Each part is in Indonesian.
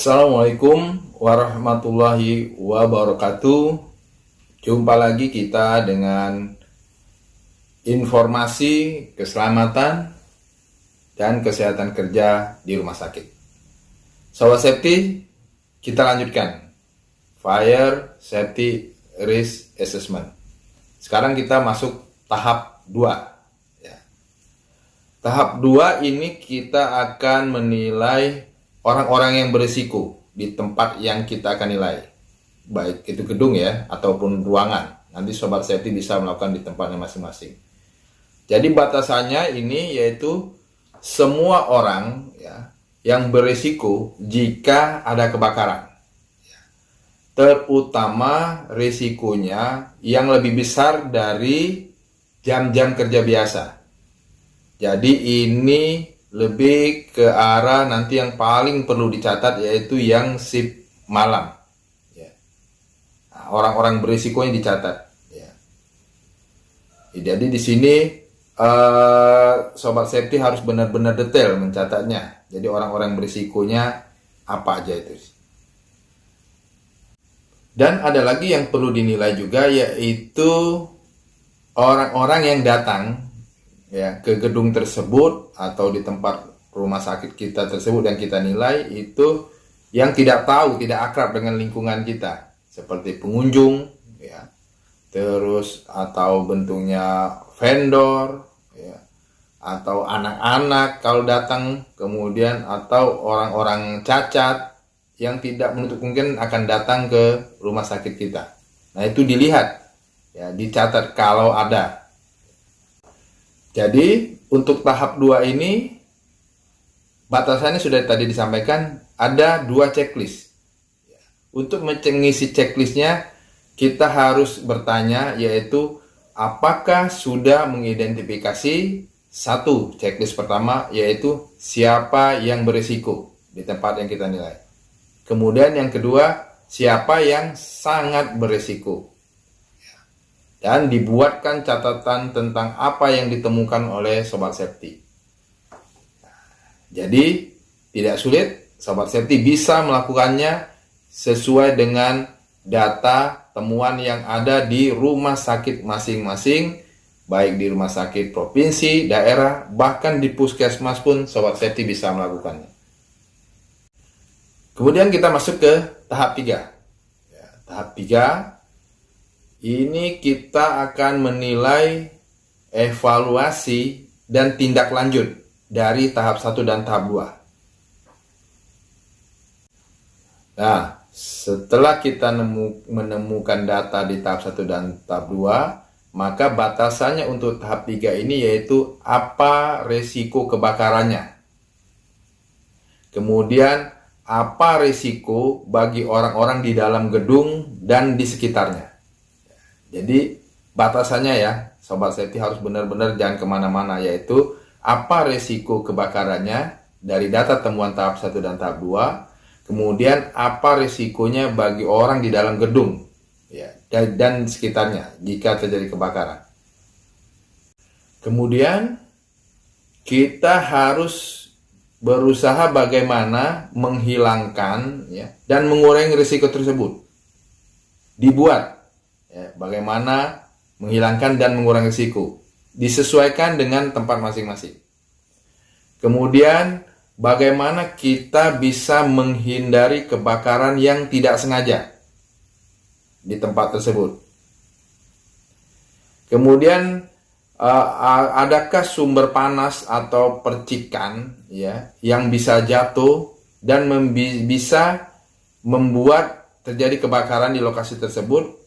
Assalamualaikum warahmatullahi wabarakatuh. Jumpa lagi kita dengan informasi keselamatan dan kesehatan kerja di rumah sakit. Sobat Safety, kita lanjutkan Fire Safety Risk Assessment. Sekarang kita masuk tahap 2. Tahap 2 ini kita akan menilai orang-orang yang berisiko di tempat yang kita akan nilai, baik itu gedung ya ataupun ruangan. Nanti Sobat Safety bisa melakukan di tempatnya masing-masing. Jadi batasannya ini yaitu semua orang ya yang berisiko jika ada kebakaran, terutama risikonya yang lebih besar dari jam-jam kerja biasa. Jadi ini lebih ke arah nanti yang paling perlu dicatat yaitu yang shift malam. Nah, orang-orang berisikonya dicatat. Jadi di sini Sobat Safety harus benar-benar detail mencatatnya. Jadi orang-orang berisikonya apa aja itu. Dan ada lagi yang perlu dinilai juga yaitu orang-orang yang datang ke gedung tersebut atau di tempat rumah sakit kita tersebut yang kita nilai itu yang tidak tahu, tidak akrab dengan lingkungan kita, seperti pengunjung terus atau bentuknya vendor atau anak-anak kalau datang, kemudian atau orang-orang cacat yang tidak menutup kemungkinan akan datang ke rumah sakit kita. Nah, itu dilihat dicatat kalau ada. Jadi untuk tahap 2 ini batasannya sudah tadi disampaikan, ada 2 checklist. Untuk mengisi checklistnya kita harus bertanya yaitu apakah sudah mengidentifikasi satu checklist pertama yaitu siapa yang berisiko di tempat yang kita nilai. Kemudian yang kedua siapa yang sangat berisiko. Dan dibuatkan catatan tentang apa yang ditemukan oleh Sobat Safety. Jadi tidak sulit, Sobat Safety bisa melakukannya sesuai dengan data temuan yang ada di rumah sakit masing-masing, baik di rumah sakit provinsi, daerah, bahkan di puskesmas pun Sobat Safety bisa melakukannya. Kemudian kita masuk ke tahap 3. Tahap 3 ini kita akan menilai evaluasi dan tindak lanjut dari tahap 1 dan tahap 2. Nah, setelah kita menemukan data di tahap 1 dan tahap 2, maka batasannya untuk tahap 3 ini yaitu apa resiko kebakarannya. Kemudian apa resiko bagi orang-orang di dalam gedung dan di sekitarnya. Jadi batasannya Sobat Safety harus benar-benar jangan kemana-mana, yaitu apa resiko kebakarannya dari data temuan tahap 1 dan tahap 2, kemudian apa resikonya bagi orang di dalam gedung dan sekitarnya jika terjadi kebakaran. Kemudian kita harus berusaha bagaimana menghilangkan dan mengurangi risiko tersebut. Dibuat bagaimana menghilangkan dan mengurangi risiko, disesuaikan dengan tempat masing-masing. Kemudian bagaimana kita bisa menghindari kebakaran yang tidak sengaja di tempat tersebut. Kemudian adakah sumber panas atau percikan yang bisa jatuh dan bisa membuat terjadi kebakaran di lokasi tersebut,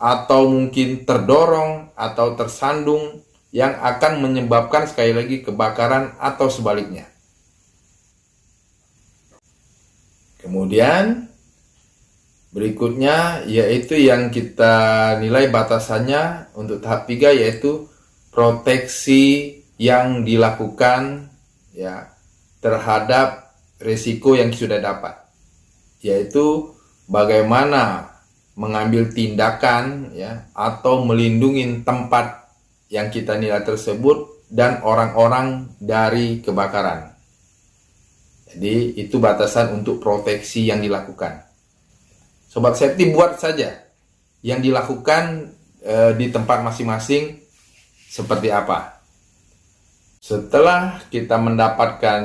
atau mungkin terdorong atau tersandung yang akan menyebabkan sekali lagi kebakaran atau sebaliknya. Kemudian berikutnya yaitu yang kita nilai batasannya untuk tahap 3 yaitu proteksi yang dilakukan terhadap risiko yang sudah dapat, yaitu bagaimana mengambil tindakan atau melindungi tempat yang kita nilai tersebut dan orang-orang dari kebakaran. Jadi itu batasan untuk proteksi yang dilakukan. Sobat Safety, buat saja yang dilakukan di tempat masing-masing seperti apa. Setelah kita mendapatkan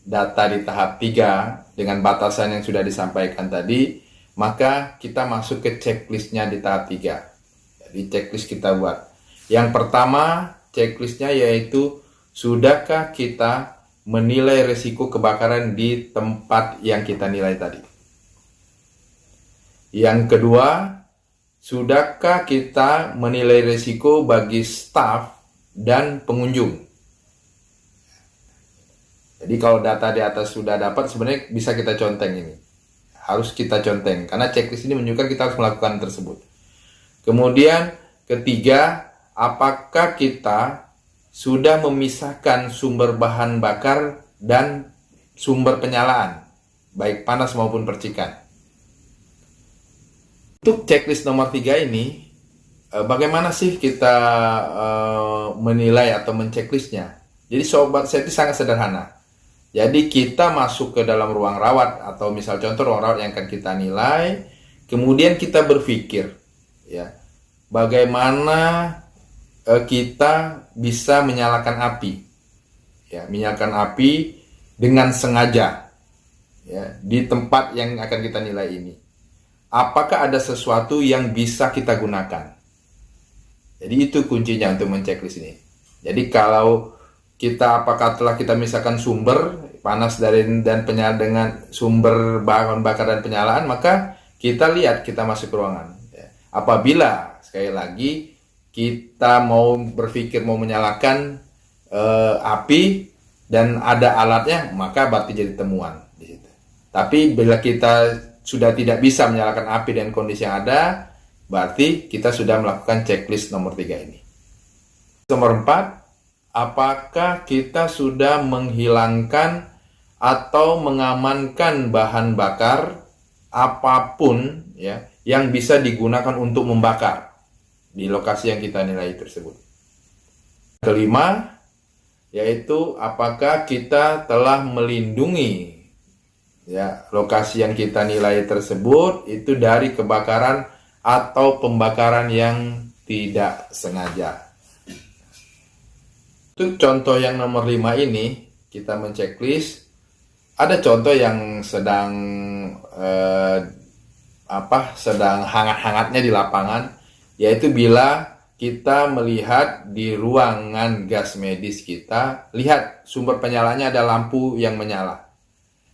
data di tahap 3 dengan batasan yang sudah disampaikan tadi, maka kita masuk ke checklistnya di tahap 3. Jadi checklist kita buat. Yang pertama, checklistnya yaitu sudahkah kita menilai risiko kebakaran di tempat yang kita nilai tadi. Yang kedua, sudahkah kita menilai risiko bagi staf dan pengunjung. Jadi kalau data di atas sudah dapat, sebenarnya bisa kita conteng ini. Harus kita conteng, karena checklist ini menunjukkan kita harus melakukan tersebut. Kemudian ketiga, apakah kita sudah memisahkan sumber bahan bakar dan sumber penyalaan, baik panas maupun percikan. Untuk checklist nomor 3 ini, bagaimana sih kita menilai atau menceklisnya? Jadi Sobat Safety sangat sederhana. Jadi kita masuk ke dalam ruang rawat atau misal contoh ruang rawat yang akan kita nilai, kemudian kita berpikir, ya, bagaimana kita bisa menyalakan api, ya, menyalakan api dengan sengaja, ya, di tempat yang akan kita nilai ini. Apakah ada sesuatu yang bisa kita gunakan? Jadi itu kuncinya untuk menceklis ini. Jadi kalau kita apakah telah kita misalkan sumber panas dan penyalaan dengan sumber bahan bakar dan penyalaan, maka kita lihat kita masuk ke ruangan. Apabila sekali lagi kita mau berpikir mau menyalakan api dan ada alatnya, maka berarti jadi temuan di situ. Tapi bila kita sudah tidak bisa menyalakan api dan kondisi yang ada, berarti kita sudah melakukan checklist nomor 3 ini. Nomor 4, apakah kita sudah menghilangkan atau mengamankan bahan bakar apapun, ya, yang bisa digunakan untuk membakar di lokasi yang kita nilai tersebut. Kelima, yaitu apakah kita telah melindungi, ya, lokasi yang kita nilai tersebut itu dari kebakaran atau pembakaran yang tidak sengaja. Untuk contoh yang nomor 5 ini, kita menceklis, ada contoh yang sedang sedang hangat-hangatnya di lapangan, yaitu bila kita melihat di ruangan gas medis kita, lihat sumber penyalanya ada lampu yang menyala.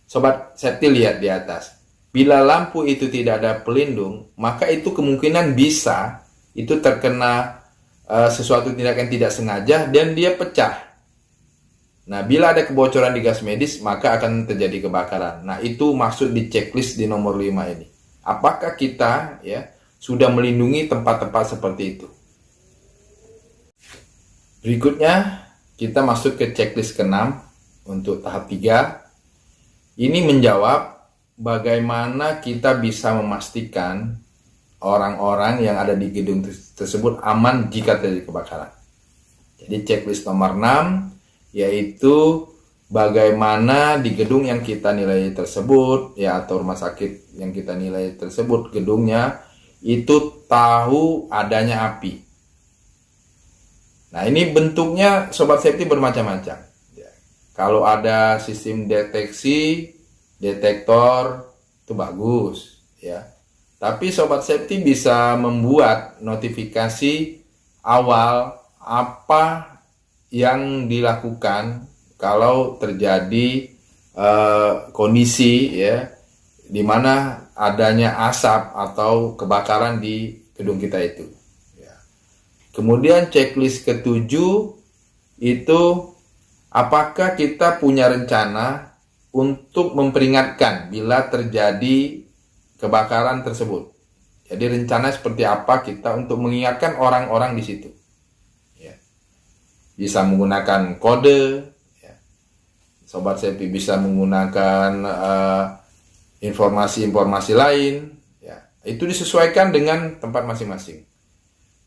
Sobat Safety, lihat di atas. Bila lampu itu tidak ada pelindung, maka itu kemungkinan bisa itu terkena sesuatu tindakan tidak sengaja dan dia pecah. Nah, bila ada kebocoran di gas medis, maka akan terjadi kebakaran. Nah, itu maksud di checklist di nomor 5 ini. Apakah kita, ya, sudah melindungi tempat-tempat seperti itu? Berikutnya, kita masuk ke checklist ke-6 untuk tahap 3. Ini menjawab bagaimana kita bisa memastikan orang-orang yang ada di gedung tersebut aman jika terjadi kebakaran. Jadi checklist nomor 6 yaitu bagaimana di gedung yang kita nilai tersebut, ya, atau rumah sakit yang kita nilai tersebut gedungnya itu tahu adanya api. Nah, ini bentuknya Sobat Safety bermacam-macam. Ya, kalau ada sistem deteksi, detektor, itu bagus, ya. Tapi Sobat Safety bisa membuat notifikasi awal apa yang dilakukan kalau terjadi kondisi, ya, di mana adanya asap atau kebakaran di gedung kita itu. Ya. Kemudian checklist ke-7 itu apakah kita punya rencana untuk memperingatkan bila terjadi kebakaran tersebut. Jadi rencana seperti apa kita untuk mengingatkan orang-orang di situ. Ya. Bisa menggunakan kode, ya. Sobat Safety bisa menggunakan informasi-informasi lain, ya. Itu disesuaikan dengan tempat masing-masing.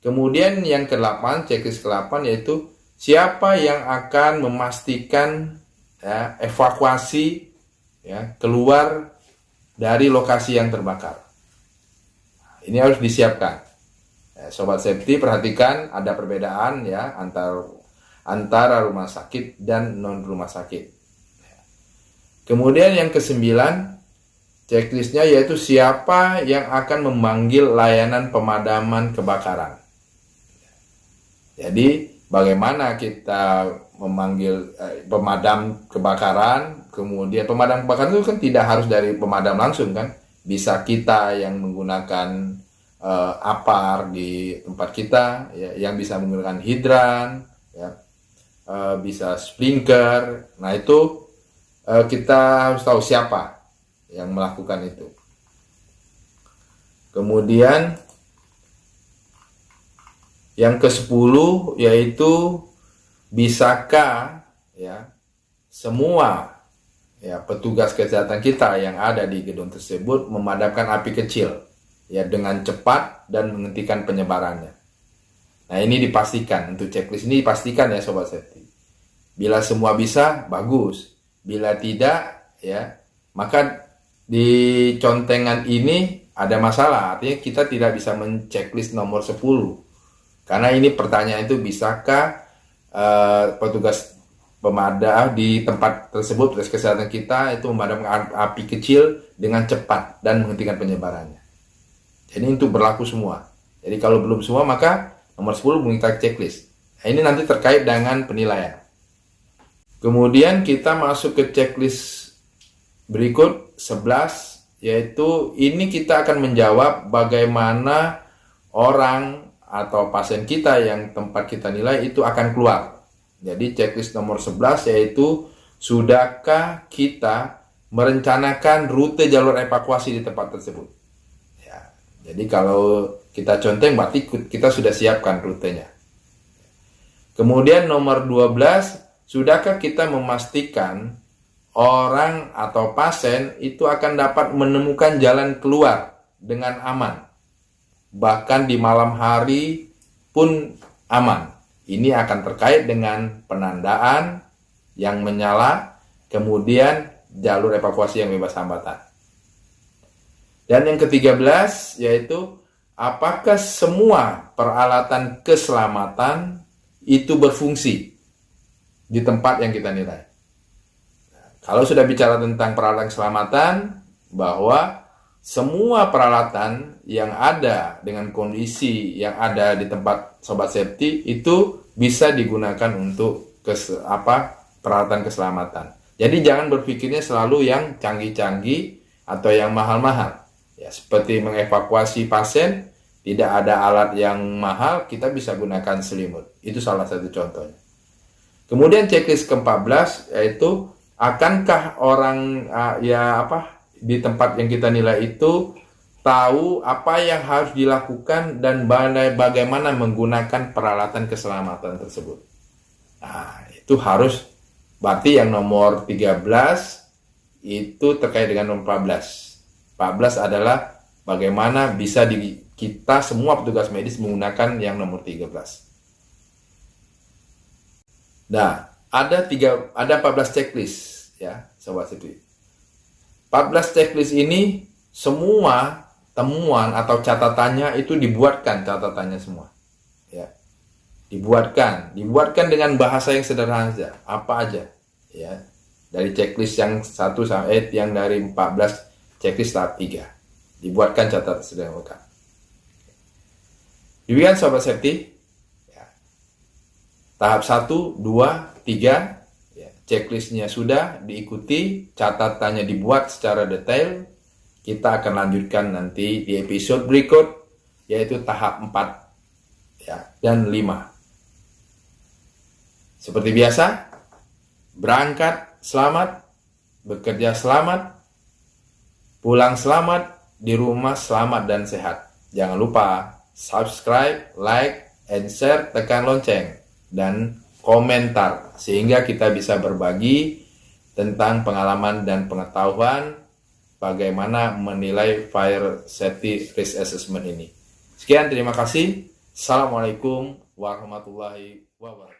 Kemudian yang ke-8, checklist ke-8 yaitu siapa yang akan memastikan, ya, evakuasi, ya keluar dari lokasi yang terbakar. Ini harus disiapkan. Sobat safety, perhatikan ada perbedaan ya antara rumah sakit dan non rumah sakit. Kemudian yang ke-9, checklistnya yaitu siapa yang akan memanggil layanan pemadaman kebakaran. Jadi bagaimana kita memanggil pemadam kebakaran, kemudian pemadam kebakaran itu kan tidak harus dari pemadam langsung kan, bisa kita yang menggunakan APAR di tempat kita, ya, yang bisa menggunakan hidran, ya, bisa sprinkler. Nah itu kita harus tahu siapa yang melakukan itu. Kemudian yang ke-10 yaitu bisakah ya semua ya petugas kesehatan kita yang ada di gedung tersebut memadamkan api kecil ya dengan cepat dan menghentikan penyebarannya. Nah, ini dipastikan, untuk checklist ini dipastikan ya sobat safety. Bila semua bisa, bagus. Bila tidak, ya, maka di contengan ini ada masalah. Artinya kita tidak bisa men-checklist nomor 10. Karena ini pertanyaan itu, bisakah petugas pemadam di tempat tersebut, petugas kesehatan kita itu memadamkan api kecil dengan cepat dan menghentikan penyebarannya. Jadi untuk berlaku semua. Jadi kalau belum semua, maka nomor 10 kita checklist. Nah, ini nanti terkait dengan penilaian. Kemudian kita masuk ke checklist berikut 11, yaitu ini kita akan menjawab bagaimana orang atau pasien kita yang tempat kita nilai itu akan keluar. Jadi checklist nomor 11 yaitu sudahkah kita merencanakan rute jalur evakuasi di tempat tersebut. Ya, jadi kalau kita conteng berarti kita sudah siapkan rutenya. Kemudian nomor 12, sudahkah kita memastikan orang atau pasien itu akan dapat menemukan jalan keluar dengan aman. Bahkan di malam hari pun aman. Ini akan terkait dengan penandaan yang menyala, kemudian jalur evakuasi yang bebas hambatan. Dan yang ke-13 yaitu apakah semua peralatan keselamatan itu berfungsi di tempat yang kita nilai. Kalau sudah bicara tentang peralatan keselamatan, bahwa semua peralatan yang ada dengan kondisi yang ada di tempat sobat safety itu bisa digunakan untuk peralatan keselamatan. Jadi jangan berpikirnya selalu yang canggih-canggih atau yang mahal-mahal. Ya, seperti mengevakuasi pasien, tidak ada alat yang mahal, kita bisa gunakan selimut. Itu salah satu contohnya. Kemudian checklist ke-14 yaitu akankah orang di tempat yang kita nilai itu tahu apa yang harus dilakukan dan bagaimana menggunakan peralatan keselamatan tersebut. Nah, itu harus, berarti yang nomor 13 itu terkait dengan nomor 14. 14 adalah bagaimana bisa kita semua petugas medis menggunakan yang nomor 13. Nah, ada 14 checklist ya, sobat safety. 14 checklist ini semua temuan atau catatannya itu dibuatkan, catatannya semua. Ya. Dibuatkan dengan bahasa yang sederhana saja, apa aja. Ya. Dari checklist yang 1 sampai yang dari 14 checklist tahap 3. Dibuatkan catatan sederhana lengkap. Demikian sobat safety. Ya. Tahap 1, 2, 3. Checklistnya sudah diikuti, catatannya dibuat secara detail. Kita akan lanjutkan nanti di episode berikut, yaitu tahap 4 ya, dan 5. Seperti biasa, berangkat selamat, bekerja selamat, pulang selamat, di rumah selamat dan sehat. Jangan lupa subscribe, like, and share, tekan lonceng, dan komentar sehingga kita bisa berbagi tentang pengalaman dan pengetahuan bagaimana menilai fire safety risk assessment ini. Sekian, terima kasih. Assalamualaikum warahmatullahi wabarakatuh.